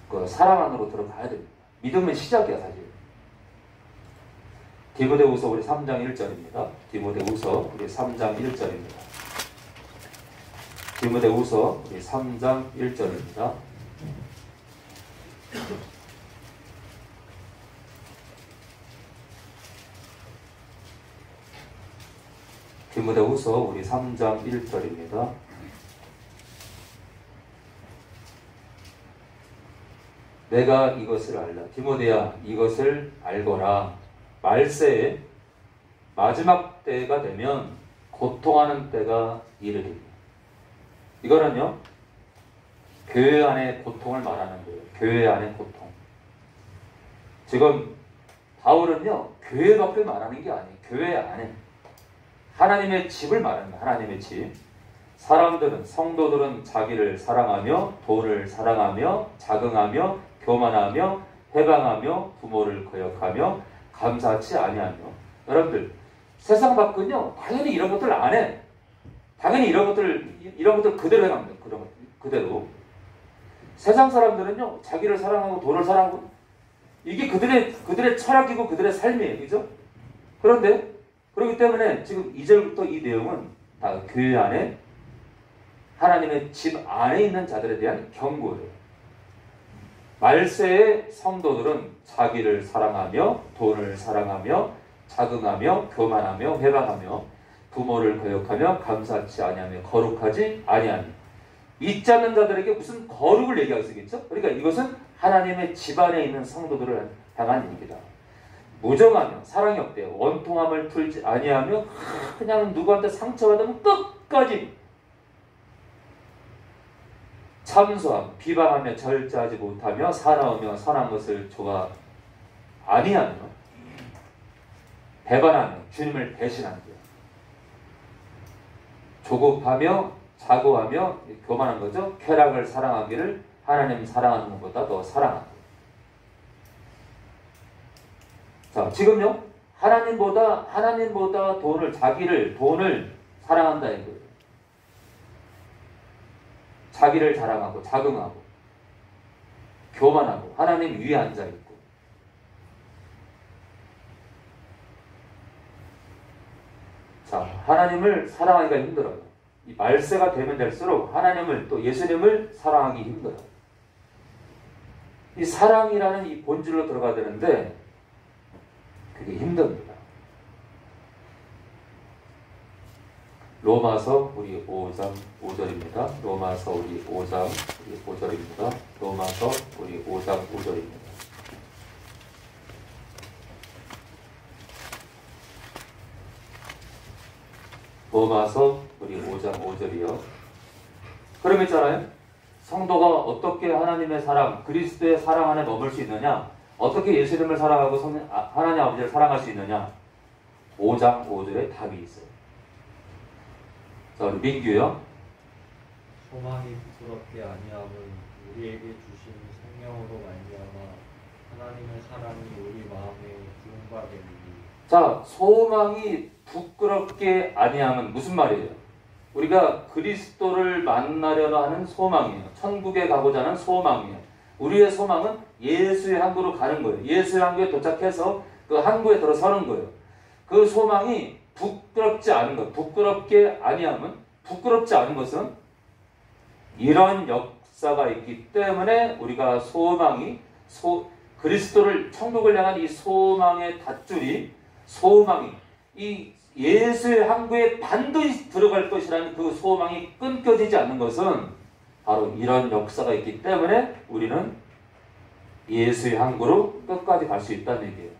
그 사랑 안으로 들어가야 됩니다. 믿음의 시작이야 사실. 디모데후서 우리 3장 1절입니다. 디모데후서 우리 3장 1절입니다. 디모데후서 우리 3장 1절입니다. 디모데후서 우리 3장 1절입니다. 내가 이것을 알라. 디모데야, 이것을 알거라. 말세에 마지막 때가 되면 고통하는 때가 이르리니. 이거는요, 교회 안의 고통을 말하는 거예요. 교회 안의 고통. 지금 바울은요, 교회 밖을 말하는 게 아니에요. 교회 안에 하나님의 집을 말하는 거예요. 하나님의 집. 사람들은, 성도들은 자기를 사랑하며 돈을 사랑하며 자긍하며 교만하며 해방하며 부모를 거역하며 감사치 아니하며. 여러분들, 세상 밖은요 당연히 이런 것들 안 해. 당연히 이런 것들 그대로 해갑니다. 그런 것 그대로. 세상 사람들은요 자기를 사랑하고 돈을 사랑하고 이게 그들의 철학이고 그들의 삶이에요. 그죠? 그런데 그렇기 때문에 지금 2절부터 이 내용은 다 교회 안에 하나님의 집 안에 있는 자들에 대한 경고예요. 말세의 성도들은 자기를 사랑하며 돈을 사랑하며 자긍하며 교만하며 회방하며 부모를 거역하며 감사치 아니하며 거룩하지 아니하며. 믿지 않는 자들에게 무슨 거룩을 얘기하고 있겠죠? 그러니까 이것은 하나님의 집안에 있는 성도들을 향한 얘기다. 무정하며 사랑이 없대요. 원통함을 풀지 아니하며 그냥 누구한테 상처받으면 끝까지 참소함, 비방하며 절제하지 못하며 사나우며 선한 것을 좋아 아니하며 배반하며 주님을 배신하는 거예요. 조급하며 자고하며 교만한 거죠. 쾌락을 사랑하기를 하나님 사랑하는 것보다 더 사랑한다. 자, 지금요 하나님보다 돈을 사랑한다 이거예요. 자기를 자랑하고 자긍하고 교만하고 하나님 위에 앉아 있고. 자, 하나님을 사랑하기가 힘들어요. 이 말세가 되면 될수록 하나님을 또 예수님을 사랑하기 힘들어요. 이 사랑이라는 이 본질로 들어가야 되는데 그게 힘듭니다. 로마서 우리 5장 5절입니다. 로마서 우리 5장 우리 5절입니다. 로마서 우리 5장 5절입니다. 로마서 우리 5장 5절이요. 그럼 있잖아요. 성도가 어떻게 하나님의 사랑, 그리스도의 사랑 안에 머물 수 있느냐? 어떻게 예수님을 사랑하고 하나님 아버지를 사랑할 수 있느냐? 5장 5절에 답이 있어요. 자, 우리 민규요. 소망이 부끄럽게 아니함은 우리에게 주신 성령으로 말미암아 하나님의 사랑이 우리 마음에 부응받으니. 자, 소망이 부끄럽게 아니함은 무슨 말이에요? 우리가 그리스도를 만나려고 하는 소망이에요. 천국에 가고자 하는 소망이에요. 우리의 소망은 예수의 항구로 가는 거예요. 예수의 항구에 도착해서 그 항구에 들어서는 거예요. 그 소망이 부끄럽지 않은 것, 부끄럽게 아니함은, 부끄럽지 않은 것은 이런 역사가 있기 때문에 우리가 그리스도를 천국을 향한 이 소망의 닷줄이, 소망이 이 예수의 항구에 반드시 들어갈 것이라는 그 소망이 끊겨지지 않는 것은 바로 이런 역사가 있기 때문에 우리는 예수의 항구로 끝까지 갈 수 있다는 얘기예요.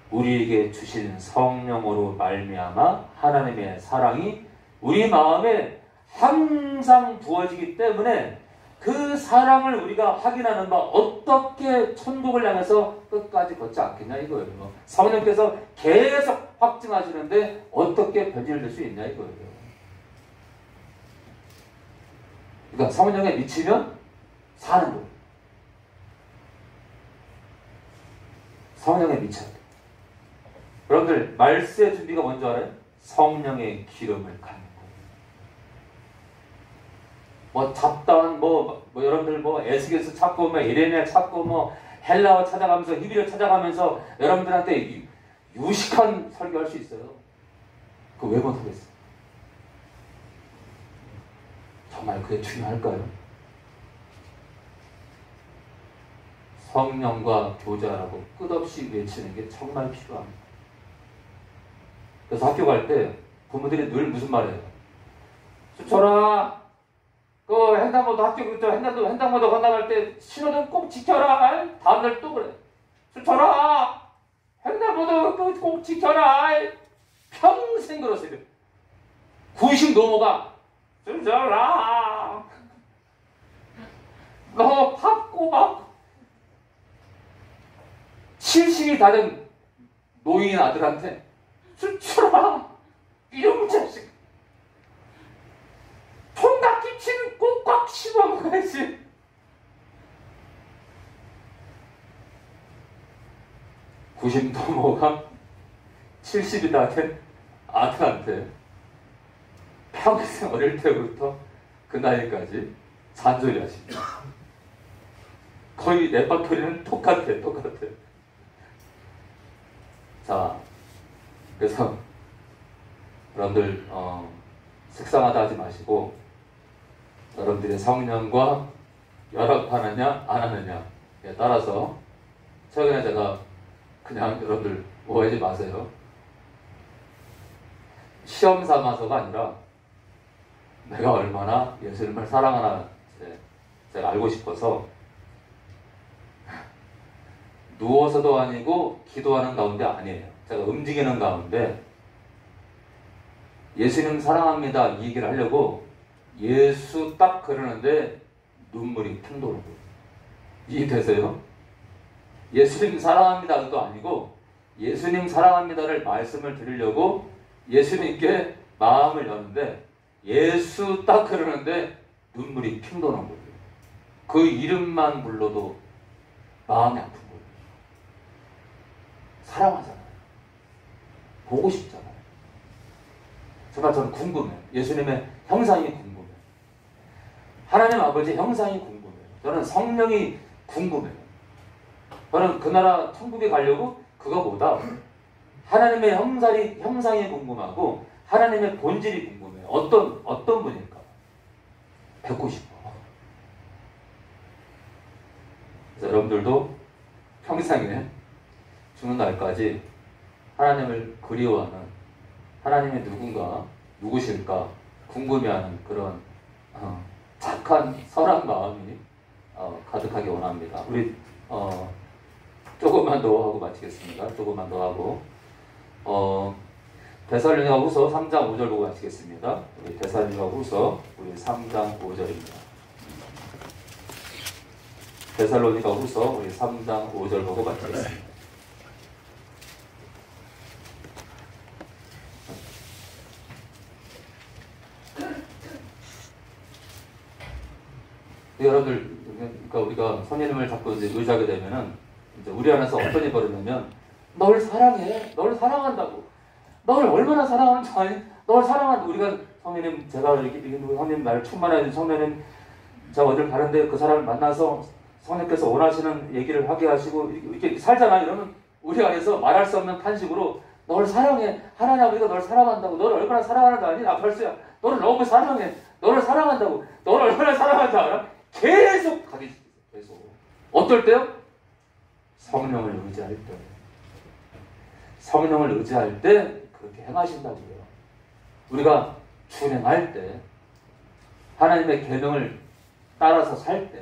우리에게 주신 성령으로 말미암아 하나님의 사랑이 우리 마음에 항상 부어지기 때문에 그 사랑을 우리가 확인하는 바 어떻게 천국을 향해서 끝까지 걷지 않겠냐 이거예요. 성령께서 계속 확증하시는데 어떻게 변질될 수 있냐 이거예요. 그러니까 성령에 미치면 사는 거예요. 성령에 미쳐야 돼요. 여러분들 말세 준비가 뭔지 알아요? 성령의 기름을 갖는 거예요. 잡다한 여러분들 에스겔서 찾고 에레미야 찾고 헬라어 찾아가면서 히브리어 찾아가면서 여러분들한테 유식한 설교할 수 있어요. 그거 왜 못하겠어? 정말 그게 중요할까요? 성령과 교제하라고 끝없이 외치는 게 정말 필요합니다. 그래서 학교 갈 때 부모들이 늘 무슨 말이에요? 수철아, 그 횡단보도 횡단보도 건너갈 때 신호등 꼭 지켜라. 다음날 또 그래. 수철아, 횡단보도 꼭 지켜라. 평생 그러세요. 90 넘어가. 수철아. 너 받고 막 70이 다 된 노인 아들한테 수출아 이놈 자식 총각김치는 꼭꽉 씹어 먹어야지. 구십 넘어가 70이 다 된 아들한테 평생 어릴 때부터 그 나이까지 잔소리 하십니다. 거의 레퍼토리는 똑같아. 자, 그래서 여러분들 식상하다 하지 마시고 여러분들의 성령과 연합하느냐 안 하느냐에 따라서 최근에 제가 그냥 여러분들 오해하지 마세요. 시험 삼아서가 아니라 내가 얼마나 예수님을 사랑하나 제가 알고 싶어서 누워서도 아니고 기도하는 가운데 아니에요. 제가 움직이는 가운데 예수님 사랑합니다 이 얘기를 하려고 예수 딱 그러는데 눈물이 핑 도는 거예요. 이해되세요? 예수님 사랑합니다도 아니고 예수님 사랑합니다를 말씀을 드리려고 예수님께 마음을 여는데 예수 딱 그러는데 눈물이 핑 도는 거예요. 그 이름만 불러도 마음이 아픈 거예요. 사랑하잖아요. 보고 싶잖아요. 정말 저는 궁금해요. 예수님의 형상이 궁금해요. 하나님 아버지 형상이 궁금해요. 저는 성령이 궁금해요. 저는 그 나라 천국에 가려고 그거보다 하나님의 형상이 궁금하고 하나님의 본질이 궁금해요. 어떤 분일까? 뵙고 싶어. 그래서 여러분들도 평생에 죽는 날까지 하나님을 그리워하는 하나님의 누구실까 궁금해하는 그런 착한 선한 마음이 가득하게 원합니다. 우리 조금만 더 하고 마치겠습니다. 조금만 더 하고 데살로니가후서 3장 5절 보고 마치겠습니다. 우리 데살로니가후서 우리 3장 5절입니다. 데살로니가후서 우리 3장 5절 보고 마치겠습니다. 여러분들, 그러니까 우리가 성령님을 자꾸 이제 의지하게 되면은 이제 우리 안에서 어떤 일이 벌어지냐면 널 사랑해, 널 사랑한다고, 널 얼마나 사랑하는지 아니? 널 사랑한다. 우리가 성령님 제가 이렇게 성령님 나를 충만해 성령님 제가 어딜 가는데 그 사람을 만나서 성령께서 원하시는 얘기를 하게 하시고 이렇게 살잖아. 이러면 우리 안에서 말할 수 없는 탄식으로 널 사랑해. 하나님 아버지가 널 사랑한다고. 너를 얼마나 사랑하는지 아니? 나 벌써야. 너를 너무 사랑해. 너를 사랑한다고. 너를 얼마나 사랑하는지 알아? 계속 가기 계속. 어떨 때요? 성령을 의지할 때. 성령을 의지할 때 그렇게 행하신다고요. 우리가 준행할 때 하나님의 계명을 따라서 살 때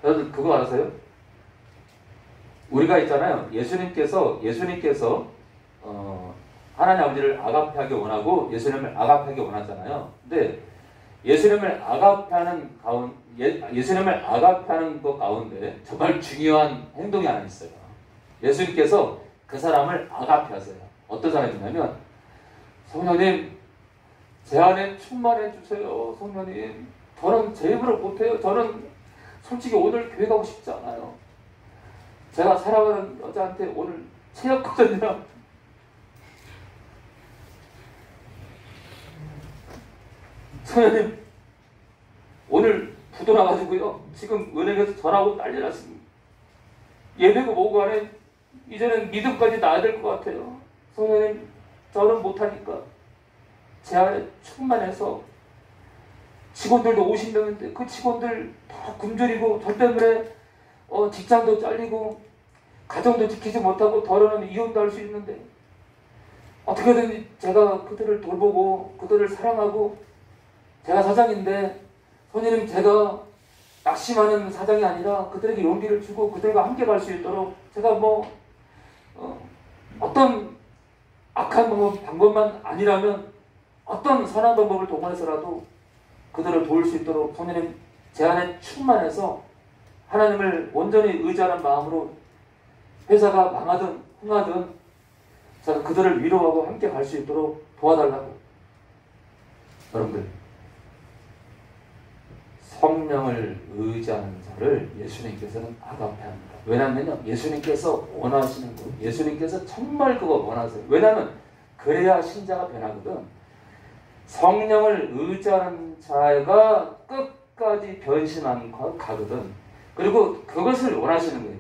여러분 그거 아세요? 우리가 있잖아요. 예수님께서 하나님 아버지를 아가페하기 원하고 예수님을 아가페하기 원하잖아요. 근데 예수님을 아가페하는 것 가운데 정말 중요한 행동이 하나 있어요. 예수님께서 그 사람을 아가페하세요. 어떤 사람이냐면 성령님 제 안에 충만해 주세요. 성령님 저는 제 입으로 못해요. 저는 솔직히 오늘 교회 가고 싶지 않아요. 제가 사랑하는 여자한테 오늘 체였거든요. 성령님 오늘 부도 나가지고요. 지금 은행에서 전화하고 난리 났습니다. 예배가 뭐고 안에 이제는 믿음까지 나야 될 것 같아요. 성령님 저는 못하니까 제 안에 충만해서 직원들도 50명인데 그 직원들 다 굶주리고 저 때문에 직장도 잘리고 가정도 지키지 못하고 더러는 이혼도 할 수 있는데 어떻게든 제가 그들을 돌보고 그들을 사랑하고 제가 사장인데 성령님 제가 낙심하는 사장이 아니라 그들에게 용기를 주고 그들과 함께 갈 수 있도록 제가 어떤 악한 방법만 아니라면 어떤 선한 방법을 동원해서라도 그들을 도울 수 있도록 성령님 제 안에 충만해서 하나님을 온전히 의지하는 마음으로 회사가 망하든 흥하든 제가 그들을 위로하고 함께 갈 수 있도록 도와달라고. 여러분들, 성령을 의지하는 자를 예수님께서는 아가페합니다. 왜냐하면요, 예수님께서 원하시는 거, 예수님께서 정말 그거 원하세요. 왜냐하면 그래야 신자가 변하거든. 성령을 의지하는 자가 끝까지 변심하는 거 가거든. 그리고 그것을 원하시는 거예요.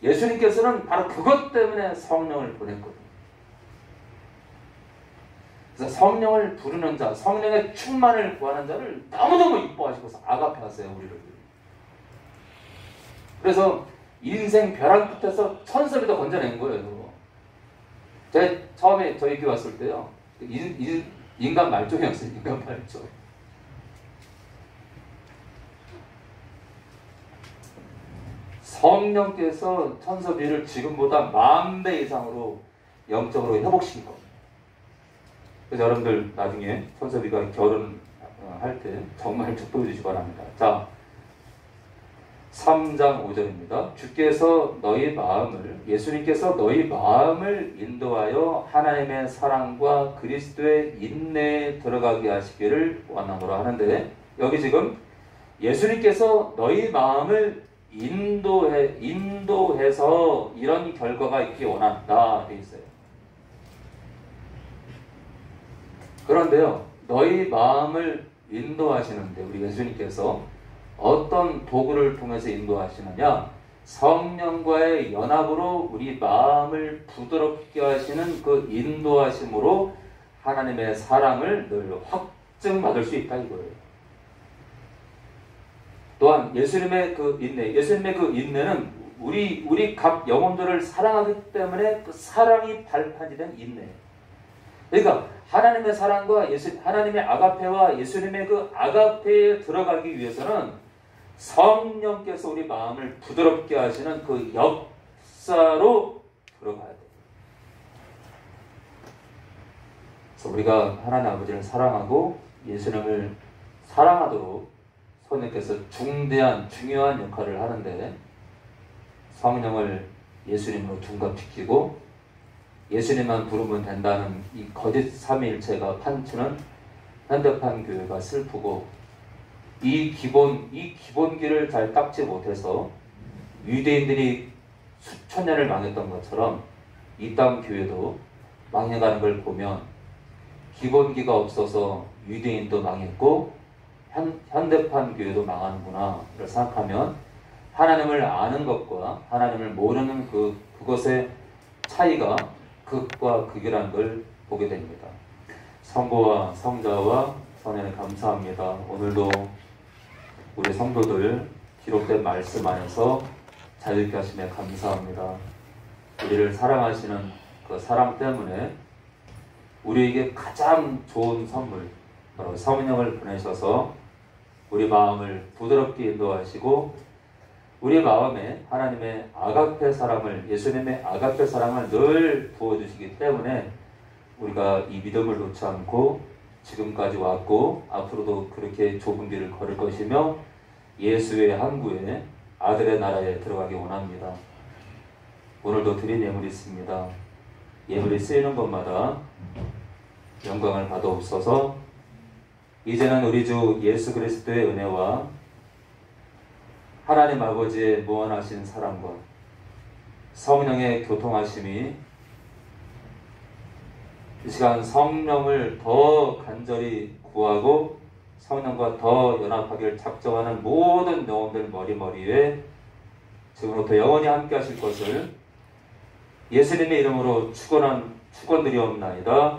예수님께서는 바로 그것 때문에 성령을 보냈거든. 그래서 성령을 부르는 자, 성령의 충만을 구하는 자를 너무너무 이뻐하시고서 아가페 하세요, 우리를. 그래서 인생 벼랑 끝에서 천사비도 건져낸 거예요. 제가 처음에 저희 교회 왔을 때요, 인간 말종이었어요. 인간 말종. 성령께서 천사비를 지금보다 10,000배 이상으로 영적으로 회복시킨 겁니다. 그래서 여러분들 나중에 천사비가 결혼할 때 정말 축복해 주시기 바랍니다. 자, 3장 5절입니다. 주께서 너희 마음을, 예수님께서 너희 마음을 인도하여 하나님의 사랑과 그리스도의 인내에 들어가게 하시기를 원하노라 하는데, 여기 지금 예수님께서 너희 마음을 인도해서 이런 결과가 있기 원한다 되어 있어요. 그런데요, 너희 마음을 인도하시는데 우리 예수님께서 어떤 도구를 통해서 인도하시느냐? 성령과의 연합으로 우리 마음을 부드럽게 하시는 그 인도하심으로 하나님의 사랑을 늘 확증받을 수 있다 이거예요. 또한 예수님의 그 인내는 우리 각 영혼들을 사랑하기 때문에 그 사랑이 발판이 된 인내예요. 그러니까 하나님의 사랑과 하나님의 아가페와 예수님의 그 아가페에 들어가기 위해서는 성령께서 우리 마음을 부드럽게 하시는 그 역사로 들어가야 돼요. 그래서 우리가 하나님 아버지를 사랑하고 예수님을 사랑하도록 성령께서 중요한 역할을 하는데, 성령을 예수님으로 둔갑시키고 예수님만 부르면 된다는 이 거짓 삼위일체가 판치는 현대판 교회가 슬프고, 이 기본기를 잘 닦지 못해서 유대인들이 수천 년을 망했던 것처럼 이 땅 교회도 망해가는 걸 보면 기본기가 없어서 유대인도 망했고 현대판 교회도 망하는구나를 생각하면 하나님을 아는 것과 하나님을 모르는 그것의 차이가 극과 극이라는 걸 보게 됩니다. 성부와 성자와 성령에 감사합니다. 오늘도 우리 성도들 기록된 말씀 안에서 자유케 하심에 감사합니다. 우리를 사랑하시는 그 사랑 때문에 우리에게 가장 좋은 선물, 바로 성령을 보내셔서 우리 마음을 부드럽게 인도하시고 우리 마음에 하나님의 아가페 사랑을, 예수님의 아가페 사랑을 늘 부어주시기 때문에 우리가 이 믿음을 놓지 않고 지금까지 왔고 앞으로도 그렇게 좁은 길을 걸을 것이며 예수의 항구에 아들의 나라에 들어가기 원합니다. 오늘도 드린 예물이 있습니다. 예물이 쓰이는 것마다 영광을 받아옵소서. 이제는 우리 주 예수 그리스도의 은혜와 하나님 아버지의 무한하신 사랑과 성령의 교통하심이 이 시간 성령을 더 간절히 구하고 성령과 더 연합하기를 작정하는 모든 영혼들 머리머리에 지금부터 영원히 함께 하실 것을 예수님의 이름으로 축원드리옵나이다.